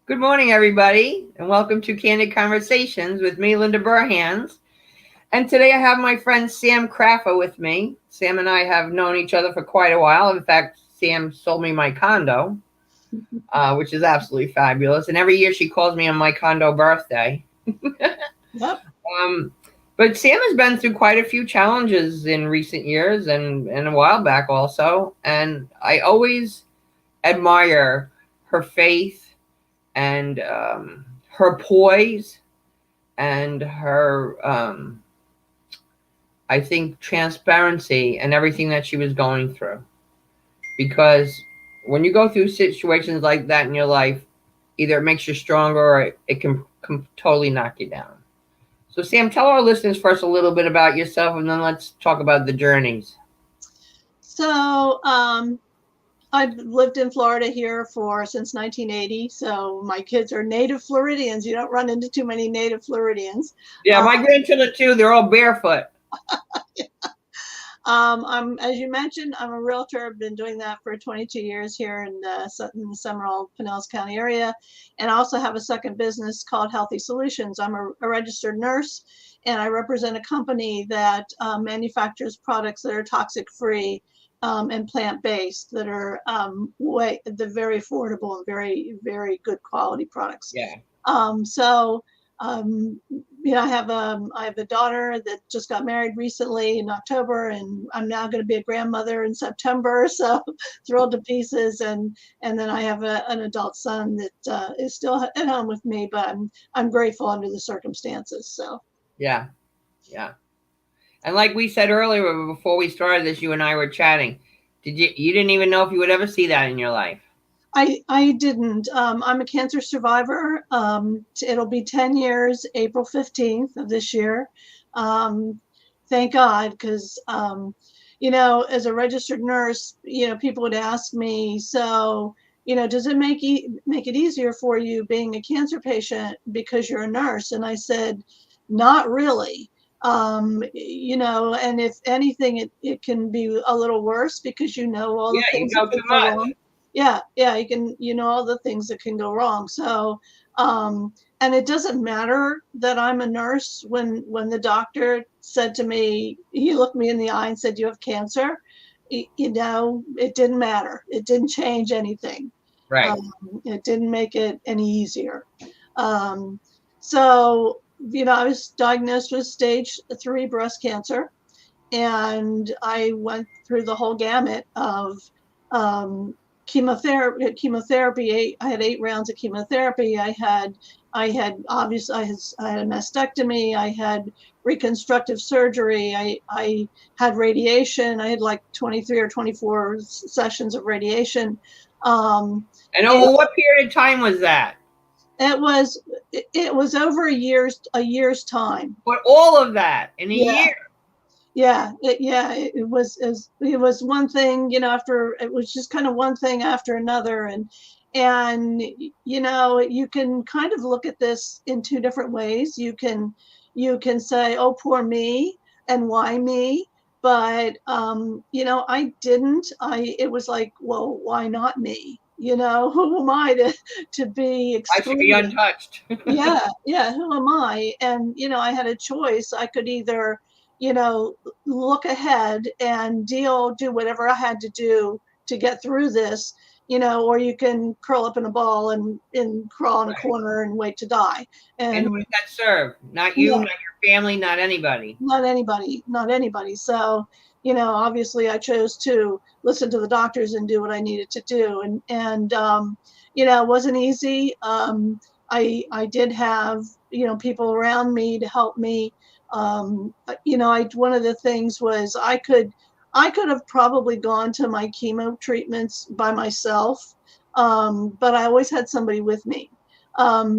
Good morning, everybody, and welcome to Candid Conversations with me, Linda Burhans. And today I have my friend Sam Crafa with me. Sam and I have known each other for quite a while. In fact, Sam sold me my condo, which is absolutely fabulous. And every year she calls me on my condo birthday. Yep. Um, but Sam has been through quite a few challenges in recent years and a while back also. And I always admire her faith and her poise and her, I think, transparency and everything that she was going through. Because when you go through situations like that in your life, either it makes you stronger or it can totally knock you down. So, Sam, tell our listeners first a little bit about yourself, and then let's talk about the journeys. So I've lived in Florida here since 1980. So my kids are native Floridians. You don't run into too many native Floridians. Yeah, Um, my grandchildren too. They're all barefoot. as you mentioned, I'm a realtor. I've been doing that for 22 years here in the Seminole, Pinellas County area, and I also have a second business called Healthy Solutions. I'm a registered nurse, and I represent a company that manufactures products that are toxic free. And plant-based that are they're very affordable and very, very good quality products. Yeah. So I have a daughter that just got married recently in October, and I'm now going to be a grandmother in September. So thrilled to pieces, and then I have an adult son that is still at home with me, but I'm grateful under the circumstances. So Yeah. Yeah. And like we said earlier before we started this, you and I were chatting. You didn't even know if you would ever see that in your life. I didn't. I'm a cancer survivor. It'll be 10 years, April 15th of this year. Um, thank God, because as a registered nurse, people would ask me, so, does it make it easier for you being a cancer patient because you're a nurse? And I said, not really. And if anything, it can be a little worse because all Yeah, the you things that know too could go much. wrong. Yeah, all the things that can go wrong. So and it doesn't matter that I'm a nurse. When the doctor said to me, he looked me in the eye and said, you have cancer, it didn't matter. It didn't change anything. Right. um, it didn't make it any easier. um, so I was diagnosed with stage 3 breast cancer, and I went through the whole gamut of um, chemotherapy. I had 8 rounds of chemotherapy. I had a mastectomy. I had reconstructive surgery. I had radiation. I had like 23 or 24 sessions of radiation. Um, And and over what period of time was that? it was it was over a year's time. But all of that in a Yeah. year. It was one thing, after it was just kind of one thing after another. And you can kind of look at this in two different ways. You can say, oh, poor me, and why me? But it was like, well, why not me? Who am I to be I should be excluded? untouched. Yeah, who am I? And I had a choice. I could either you know look ahead and do whatever I had to do to get through this, or you can curl up in a ball and crawl in a Right. corner and wait to die. And who And does that serve? Not you, yeah, not your family, not anybody. not anybody. So obviously I chose to listen to the doctors and do what I needed to do. And it wasn't easy. I did have people around me to help me. One of the things was I could have probably gone to my chemo treatments by myself, but I always had somebody with me,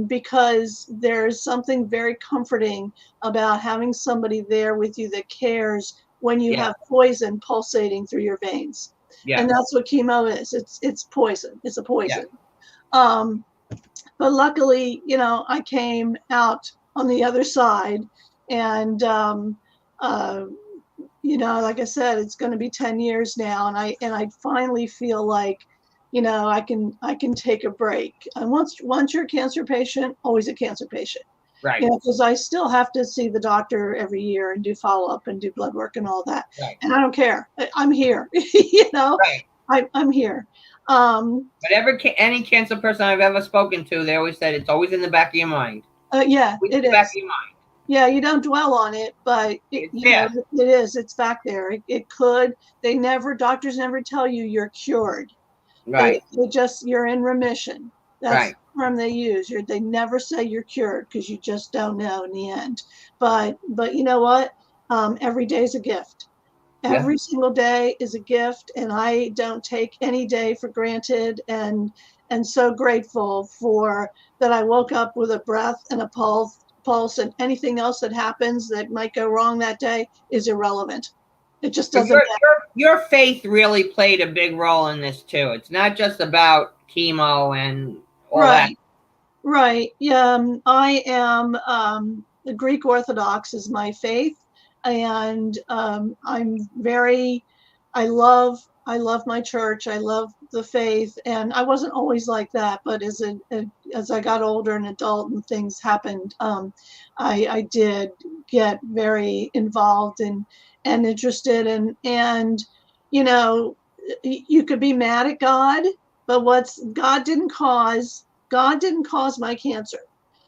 because there's something very comforting about having somebody there with you that cares when you Yeah. have poison pulsating through your veins. Yeah. And that's what chemo is. It's poison. It's a Yeah. poison. Um, but luckily, I came out on the other side, and uh, like I said, it's going to be 10 years now, and I finally feel like I can take a break. And once you're a cancer patient, always a cancer patient. Right. Because I still have to see the doctor every year and do follow-up and do blood work and all that. Right. And I don't care. I'm here. Right. I'm here. Whatever any cancer person I've ever spoken to, they always said it's always in the back of your mind. Yeah, Always it in the is. back of your mind. Yeah, you don't dwell on it, but It's there. it is. It's back there. It could. Doctors never tell you you're cured. Right. They just, you're in remission. That's Right. the term they use. They never say you're cured because you just don't know in the end. But you know what? Every day is a gift. Every single day is a gift, and I don't take any day for granted. And so grateful for that I woke up with a breath and a pulse, and anything else that happens that might go wrong that day is irrelevant. It just doesn't matter. Your faith really played a big role in this too. It's not just about chemo and all that. Right. I am the Greek Orthodox is my faith, and I love my church. I love the faith, and I wasn't always like that. But as I got older and adult and things happened, I did get very involved and interested, and you could be mad at God, but God didn't cause my cancer.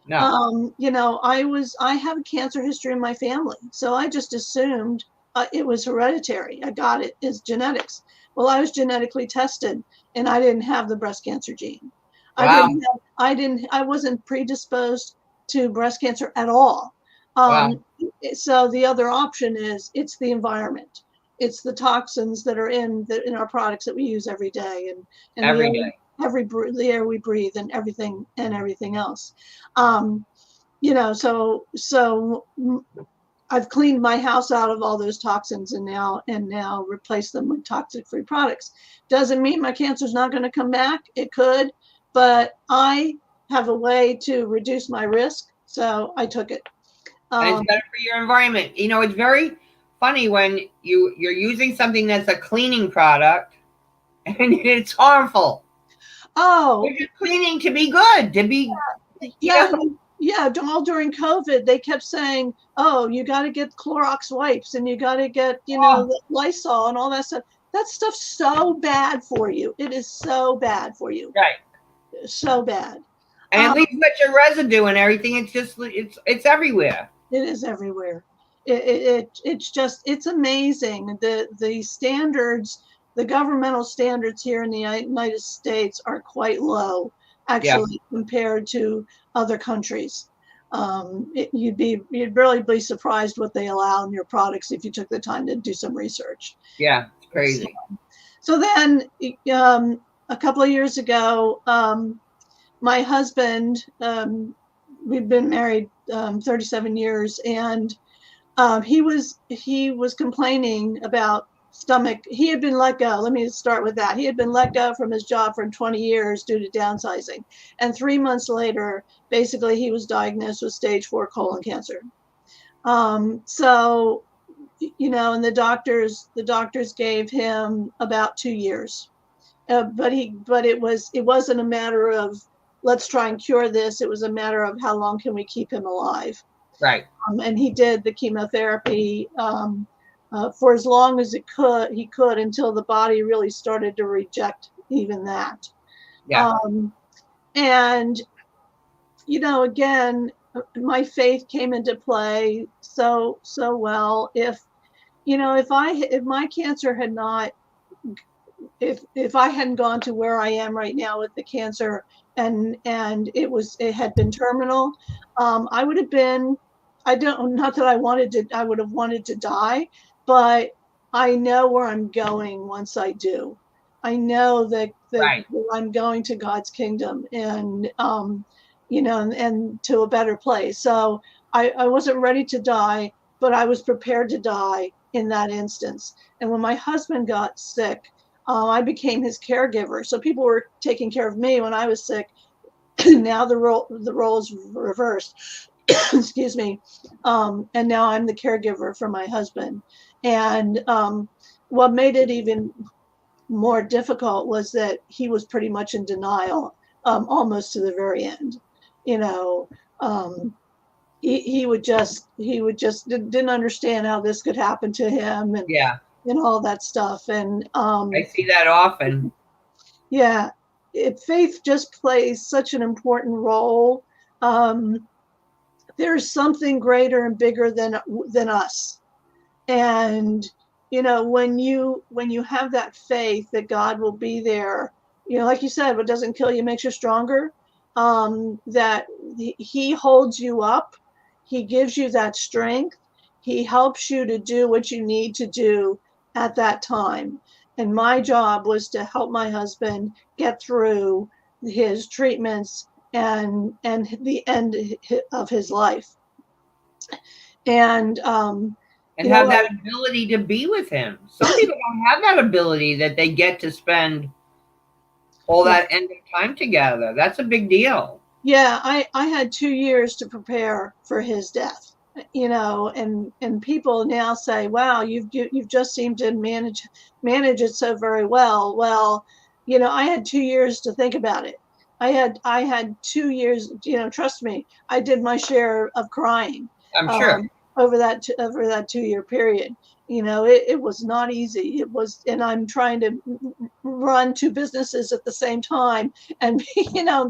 No. I have a cancer history in my family, so I just assumed it was hereditary. I got it as genetics. Well, I was genetically tested, and I didn't have the breast cancer gene. Wow. I wasn't predisposed to breast cancer at all. Wow. So the other option is it's the environment. It's the toxins that are in our products that we use every day, and Every day. the air we breathe and everything else. So I've cleaned my house out of all those toxins and now replaced them with toxic-free products. Doesn't mean my cancer's not going to come back. It could, but I have a way to reduce my risk, so I took it. And it's better for your environment. It's very funny when you're using something that's a cleaning product and it's harmful. Oh, you're cleaning to be good, to be all during COVID, they kept saying, oh, you got to get Clorox wipes and you got to get, the Lysol and all that stuff. That stuff's so bad for you. It is so bad for you. Right. So bad. And it leaves such a residue and everything. It's just, it's everywhere. It is everywhere. It's amazing. The standards, the governmental standards here in the United States are quite low, actually, compared to other countries. You'd really be surprised what they allow in your products if you took the time to do some research. Yeah, it's crazy. So then, a couple of years ago, my husband, we've been married 37 years, and he was complaining about stomach. He had been let go. Let me start with that. He had been let go from his job for 20 years due to downsizing. And 3 months later, basically, he was diagnosed with stage 4 colon cancer. So, and the doctors gave him about 2 years. But it wasn't a matter of let's try and cure this. It was a matter of how long can we keep him alive. Right. And he did the chemotherapy for as long as he could until the body really started to reject even that. Yeah. And again, my faith came into play so well. If my cancer had not, if I hadn't gone to where I am right now with the cancer and it had been terminal, I would have been, not that I would have wanted to die, but I know where I'm going once I do. I know that I'm going to God's kingdom and to a better place. So I wasn't ready to die, but I was prepared to die in that instance. And when my husband got sick, I became his caregiver. So people were taking care of me when I was sick. Now the role is reversed. Excuse me. And now I'm the caregiver for my husband. And what made it even more difficult was that he was pretty much in denial, almost to the very end. You know, um, he would just didn't understand how this could happen to him, Yeah, and all that stuff. And I see that often. yeah, faith just plays such an important role. Um, there's something greater and bigger than us. And when you have that faith that God will be there, like you said, what doesn't kill you makes you stronger. That he holds you up, he gives you that strength, he helps you to do what you need to do at that time. And my job was to help my husband get through his treatments and the end of his life. And And you know have what? that ability to be with him. Some people don't have that ability that they get to spend all Yeah. that end of time together. That's a big deal. Yeah, I had 2 years to prepare for his death, and people now say, "Wow, you've just seemed to manage it so very well." Well, I had 2 years to think about it. I had 2 years. Trust me, I did my share of crying I'm sure. um, over that 2 year period. It was not easy. It was, and I'm trying to run two businesses at the same time, and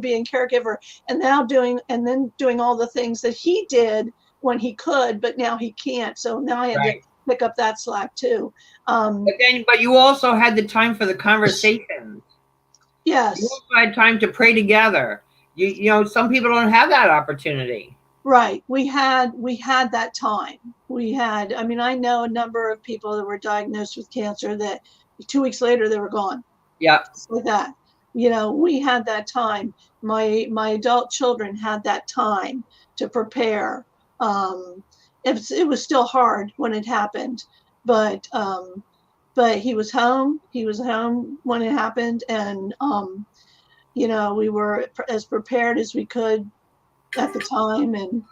being caregiver, and then doing all the things that he did when he could, but now he can't. So now I had to Right. pick up that slack too. Um, But you also had the time for the conversations. You yes, also had time to pray together. Some people don't have that opportunity. right. We had that time. I mean, I know a number of people that were diagnosed with cancer that 2 weeks later they were gone. Yeah. Just like that. We had that time. My adult children had that time to prepare. Um, it was still hard when it happened, but he was home. He was home when it happened, and we were as prepared as we could at the time, and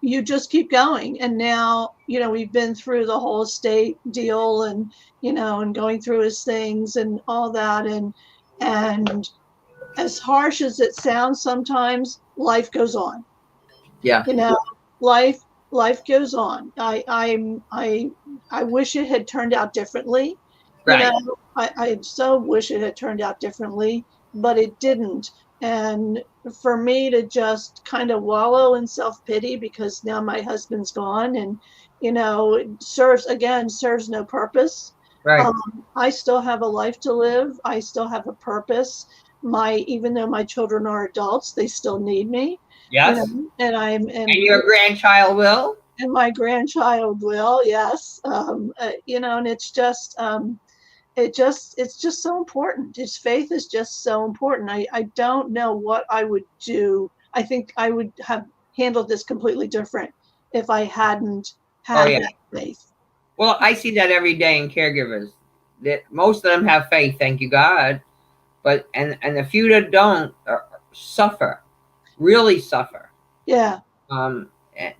you just keep going. And now, we've been through the whole estate deal, and going through his things and all that. And as harsh as it sounds, sometimes life goes on, Yeah. you know, life, life goes on. I wish it had turned out differently. You know, Right. I so wish it had turned out differently, but it didn't. And for me to just kind of wallow in self pity because now my husband's gone, and it serves no purpose. Right. I still have a life to live. I still have a purpose. Even though my children are adults, they still need me. Yes. And And your grandchild will. and my grandchild will, yes. And it's just so important. His faith is just so important. I don't know what I would do. I think I would have handled this completely different if I hadn't Oh had yeah. that faith. Well, I see that every day in caregivers. That most of them have faith, thank you God, but and the few that don't suffer, really suffer, Yeah.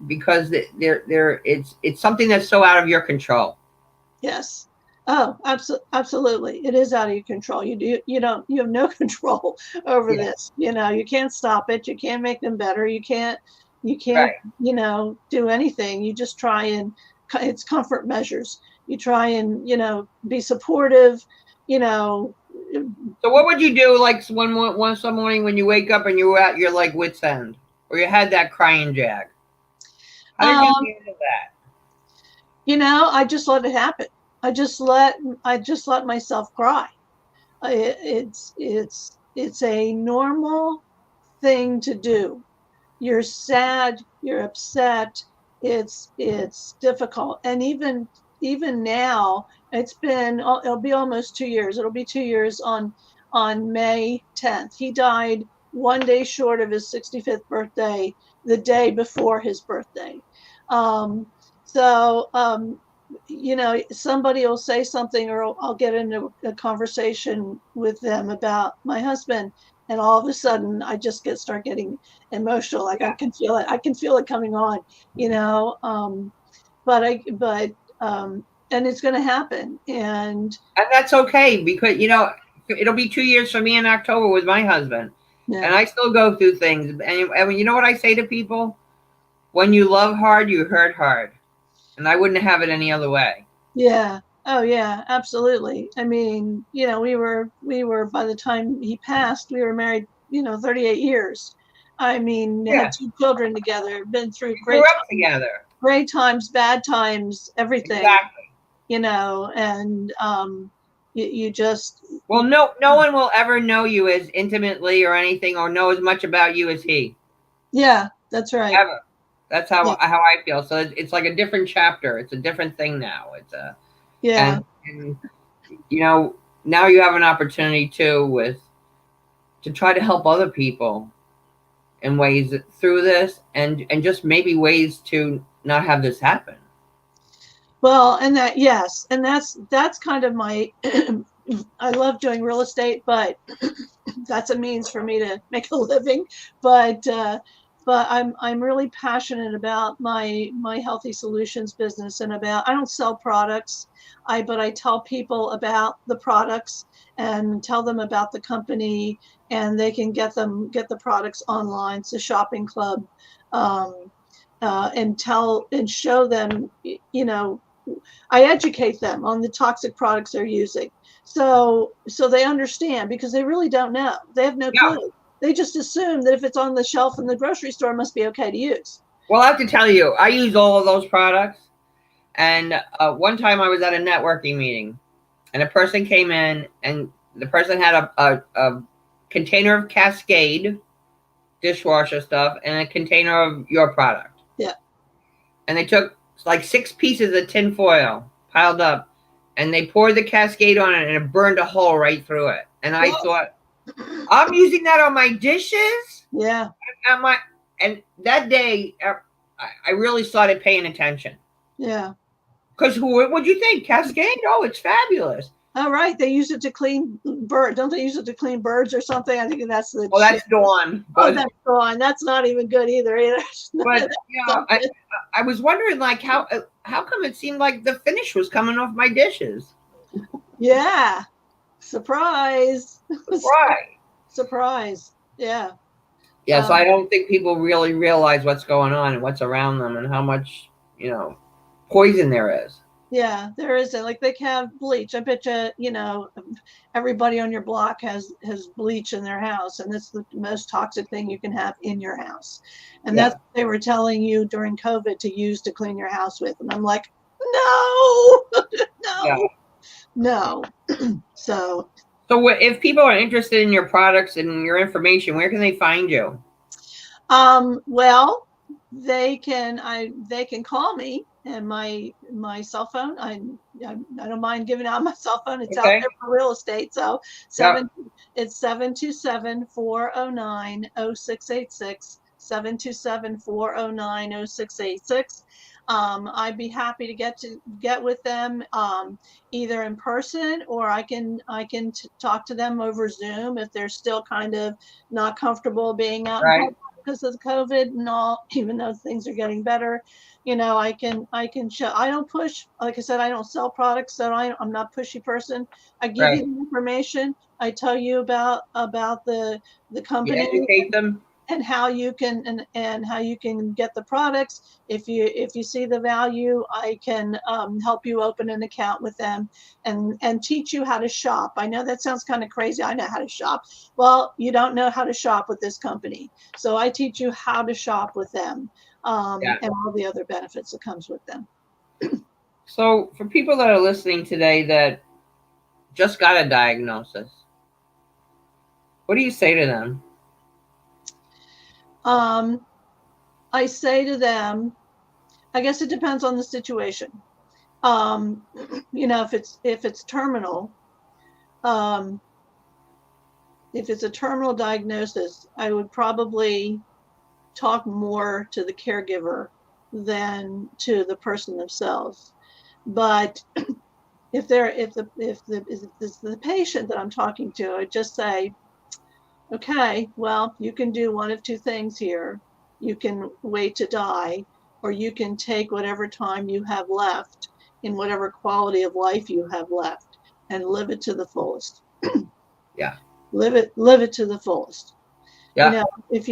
because they're it's something that's so out of your control. Yes. Oh, absolutely. It is out of your control. You have no control over Yeah. this. You can't stop it. You can't make them better. You can't, Right. do anything. You just try, and it's comfort measures. You try and, be supportive, you know, So what would you do like one some morning when you wake up and you're at your like wits end, or you had that crying jag? How did you um, handle that? I just let it happen. I just let myself cry. It's a normal thing to do. You're sad, you're upset, it's difficult. And even now, it'll be almost 2 years. It'll be 2 years on May 10th. He died one day short of his 65th birthday, the day before his birthday. Um, so somebody will say something, or I'll get into a conversation with them about my husband, and all of a sudden I just start getting emotional. Like I Yeah. can feel it. I can feel it coming on, you know. But and it's going to happen. And that's okay, because it'll be 2 years for me in October with my husband, yeah, and I still go through things. And you know what I say to people? When you love hard, you hurt hard, and I wouldn't have it any other way. yeah. Oh yeah, absolutely. I mean, we were by the time he passed, we were married, 38 years. I mean, Yeah, had two children together, been through we grew great up together. great times, bad times, everything, Exactly. and you just, Well, no one will ever know you as intimately or anything, or know as much about you as he yeah, that's right. ever. That's how Yeah, I feel. So it's like a different chapter. It's a different thing now. It's a yeah. and now you have an opportunity to try to help other people in ways through this, and just maybe ways to not have this happen. Well, and that, yes, and that's kind of my I love doing real estate, but that's a means for me to make a living. But I'm really passionate about my healthy solutions business, and about, I don't sell products, but I tell people about the products and tell them about the company, and they can get the products online. It's a shopping club. um, and tell and show them, I educate them on the toxic products they're using. So they understand, because they really don't know. They have no Yeah. clue. They just assume that if it's on the shelf in the grocery store, it must be okay to use. Well, I have to tell you, I use all of those products. And one time I was at a networking meeting, and a person came in, and the person had a container of Cascade dishwasher stuff and a container of your product. Yeah. And they took like 6 pieces of tin foil piled up, and they poured the Cascade on it, and it burned a hole right through it. And I Well, thought, I'm using that on my dishes? yeah. And that day, I really started paying attention. Yeah. Because what would you think? Cascade? Oh, it's fabulous. All right. They use it to clean bird. Don't they use it to clean birds or something? I think that's the Well, shit. that's Dawn. Oh, But that's gone. That's not even good either. but I was wondering, like, how come it seemed like the finish was coming off my dishes? Yeah. Surprise. Right. Surprise. Yeah. Yeah. So I don't think people really realize what's going on and what's around them, and how much poison there is. Yeah, there isn't. Like, they have bleach. I bet everybody on your block has bleach in their house, and that's the most toxic thing you can have in your house. And Yeah. that's what they were telling you during COVID to use to clean your house with. And I'm like, no, Yeah. no, no. So, If people are interested in your products and your information, where can they find you? well, they can call me, and my cell phone. I don't mind giving out my cell phone. It's out Okay. there for real estate. So Yeah. it's 727-409-0686. 727-409-0686. I'd be happy to get with them, either in person, or I can talk to them over Zoom if they're still kind of not comfortable being out in Right. public because of COVID and all. Even though things are getting better, I can show. I don't push. Like I said, I don't sell products, so I'm not a pushy person. I give you Right. the information. I tell you about the You company, educate them. and how you can and how you can get the products. If you see the value, I can help you open an account with them, and teach you how to shop. I know that sounds kind of crazy. I know how to shop. Well, you don't know how to shop with this company, so I teach you how to shop with them, Yeah. and all the other benefits that comes with them. So for people that are listening today that just got a diagnosis, what do you say to them? I say to them, I guess it depends on the situation. If it's terminal, um, if it's a terminal diagnosis, I would probably talk more to the caregiver than to the person themselves. But if it's the patient that I'm talking to, I just say, okay, well, you can do one of two things here. You can wait to die, or you can take whatever time you have left in whatever quality of life you have left, and live it to the fullest. Yeah. Live it to the fullest. You Yeah. know, if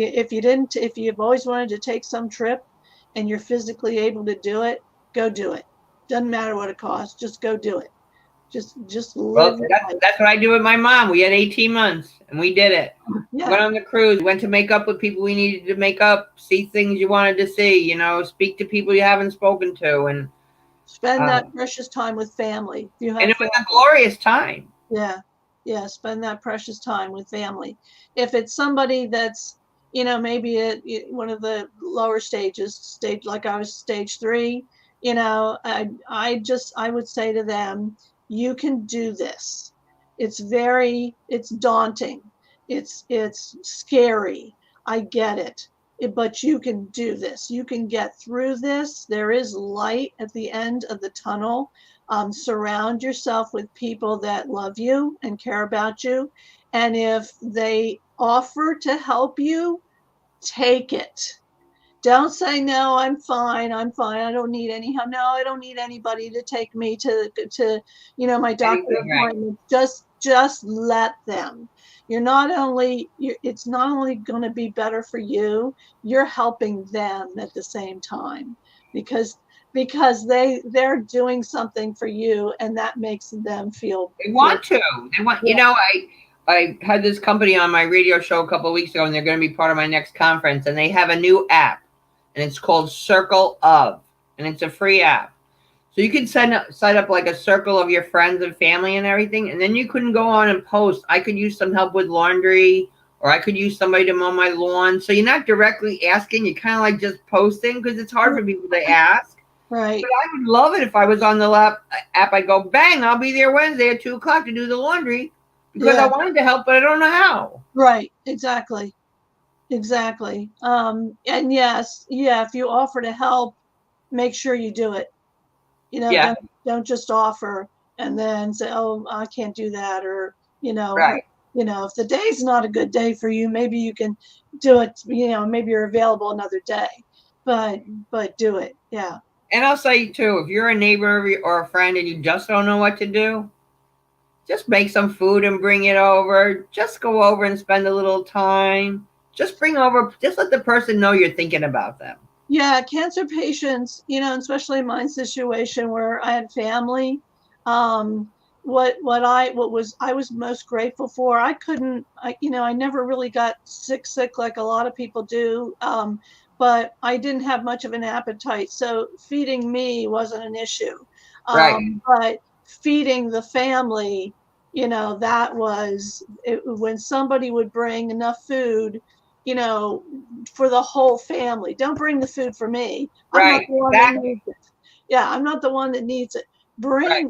you've always wanted to take some trip and you're physically able to do it, go do it. Doesn't matter what it costs, just go do it. Just Well, live your life. that's what I do with my mom. We had 18 months and we did it. Yeah, Went on the cruise, went to make up with people we needed to make up, see things you wanted to see, speak to people you haven't spoken to. spend Uh, that precious time with family. If you and have it was a family, glorious time. yeah, yeah, spend that precious time with family. If it's somebody that's, maybe at one of the lower stages, stage like I was stage 3, I would say to them, you can do this. It's daunting. It's scary. I get it. But you can do this. You can get through this. There is light at the end of the tunnel. Surround yourself with people that love you and care about you. And if they offer to help you, take it. Don't say, no, I'm fine. I'm fine. I don't need any help. No, I don't need anybody to take me to my doctor Anything right. appointment. Just let them. It's not only going to be better for you, you're helping them at the same time, because they're doing something for you, and that makes them They feel want to. They want, yeah. I had this company on my radio show a couple of weeks ago, and they're going to be part of my next conference. And they have a new app, and it's called Circle of, and it's a free app. So you can set up like a circle of your friends and family and everything, and then you can go on and post. I could use some help with laundry, or I could use somebody to mow my lawn. So you're not directly asking; you're kind of like just posting, because it's hard for people to ask. Right. But I would love it if I was on the app. I go, bang, I'll be there Wednesday at 2:00 to do the laundry, because I Yeah. wanted to help, but I don't know how. Right. Exactly. Exactly. And yes, yeah, if you offer to help, make sure you do it. Yeah, Don't just offer and then say, "Oh, I can't do that," or right. if the day's not a good day for you, maybe you can do it. Maybe you're available another day, but do it. Yeah. And I'll say too, if you're a neighbor or a friend and you just don't know what to do, just make some food and bring it over. Just go over and spend a little time. Just bring over, just let the person know you're thinking about them. Yeah, cancer patients, especially in my situation where I had family, I was most grateful for, I never really got sick like a lot of people do. But I didn't have much of an appetite, so feeding me wasn't an issue. Right, But feeding the family, that was it, when somebody would bring enough food, you know, for the whole family. Don't bring the food for me. I'm not right, the one that exactly. needs it. Yeah, I'm not the one that needs it. Right,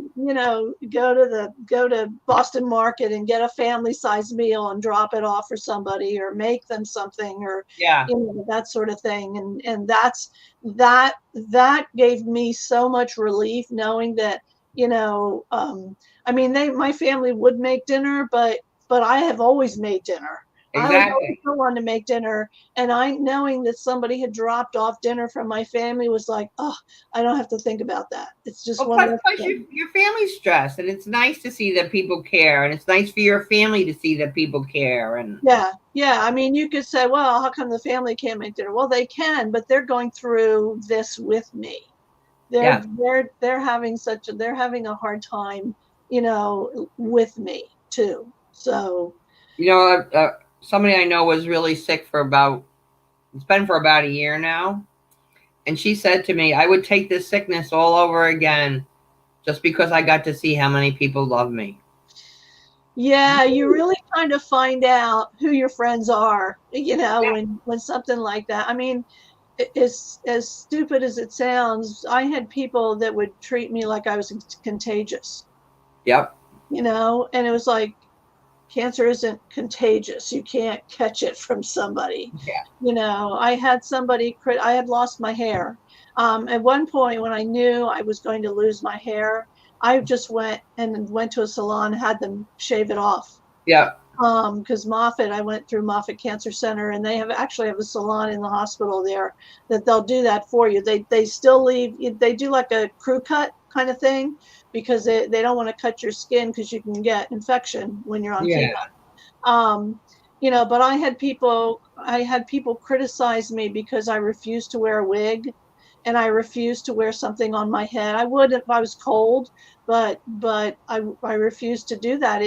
Go to Boston Market and get a family size meal and drop it off for somebody, or make them something, or yeah, that sort of thing. And that gave me so much relief, knowing that, my family would make dinner, but I have always made dinner. I was always exactly. the one to make dinner, and knowing that somebody had dropped off dinner from my family was like, oh, I don't have to think about that. It's just Well, one plus, less plus thing. your family's stressed, and it's nice to see that people care, and it's nice for your family to see that people care. And Yeah, yeah. I mean, you could say, well, how come the family can't make dinner? Well, they can, but they're going through this with me. They're yeah, they're having a hard time, with me too. So somebody I know was really sick for it's been for about a year now. And she said to me, I would take this sickness all over again just because I got to see how many people love me. yeah, you really kind of find out who your friends are, when something like that. I mean, as stupid as it sounds, I had people that would treat me like I was contagious, Yep. and it was like, cancer isn't contagious. You can't catch it from somebody. Yeah. I had lost my hair. At one point, when I knew I was going to lose my hair, I just went to a salon, had them shave it off. Yep. Because I went through Moffitt Cancer Center, and they actually have a salon in the hospital there that they'll do that for you. They still leave. They do like a crew cut kind of thing, because they don't want to cut your skin because you can get infection when you're on Yeah. chemo. But I had people criticize me because I refused to wear a wig, and I refused to wear something on my head. I would if I was cold, but I refused to do that.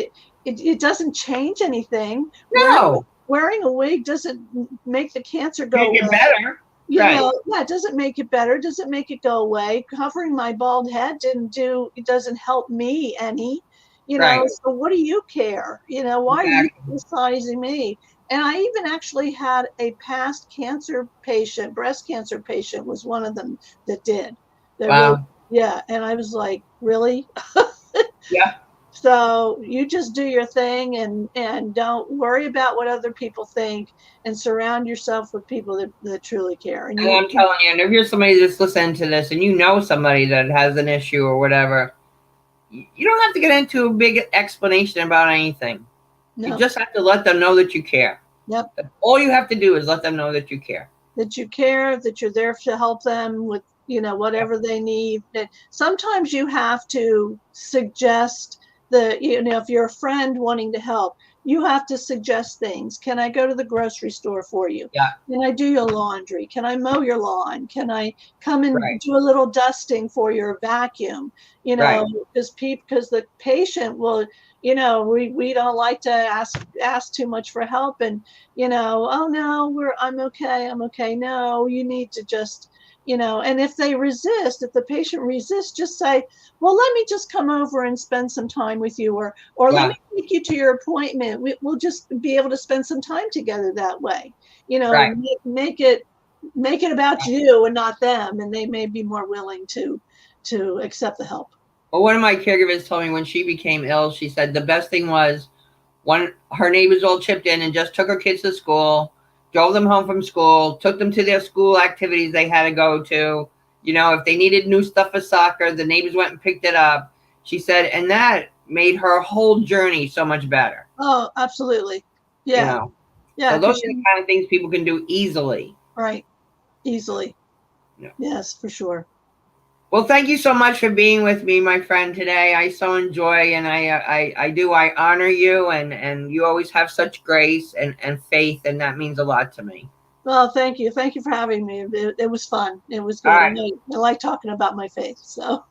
It doesn't change anything. No. Wearing a wig doesn't make the cancer go Make it away. better. Right. Yeah, it doesn't make it better, doesn't make it go away. Covering my bald head it doesn't help me any, Right. so what do you care? Why are you Exactly. criticizing me? And I even actually had a past cancer patient, breast cancer patient was one of them that did. That really, Wow. yeah. And I was like, really? Yeah. So you just do your thing and don't worry about what other people think, and surround yourself with people that truly care. And And I'm telling you, and if you're somebody that's listening to this and you know somebody that has an issue or whatever, you don't have to get into a big explanation about anything. You no, just have to let them know that you care. yep, All you have to do is let them know that you care. that you care, that you're there to help them with, Yeah. whatever they need. That sometimes you have to suggest if you're a friend wanting to help, you have to suggest things. Can I go to the grocery store for you? Yeah. Can I do your laundry? Can I mow your lawn? Can I come and Right. do a little dusting for your vacuum? Right. Because the patient will, we don't like to ask too much for help, and oh no, I'm okay, I'm okay. No, you need to just, and if the patient resists, just say, well, let me just come over and spend some time with you, or let Yeah. me take you to your appointment. We'll just be able to spend some time together that way. Right. Make it about you and not them, and they may be more willing to accept the help. Well, one of my caregivers told me when she became ill, she said the best thing was when her neighbors all chipped in and just took her kids to school, drove them home from school, took them to their school activities they had to go to. If they needed new stuff for soccer, the neighbors went and picked it up. She said, and that made her whole journey so much better. Oh, absolutely. You Yeah. know, Yeah, so those because are the kind of things people can do easily. right, easily. Yeah. Yes, for sure. Well, thank you so much for being with me, my friend, today. I so enjoy, and I honor you, and you always have such grace and faith, and that means a lot to me. Well, thank you. Thank you for having me. It was fun. It was All good. right, I like talking about my faith. So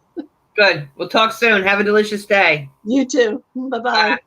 good. We'll talk soon. Have a delicious day. you too. Bye bye. Bye.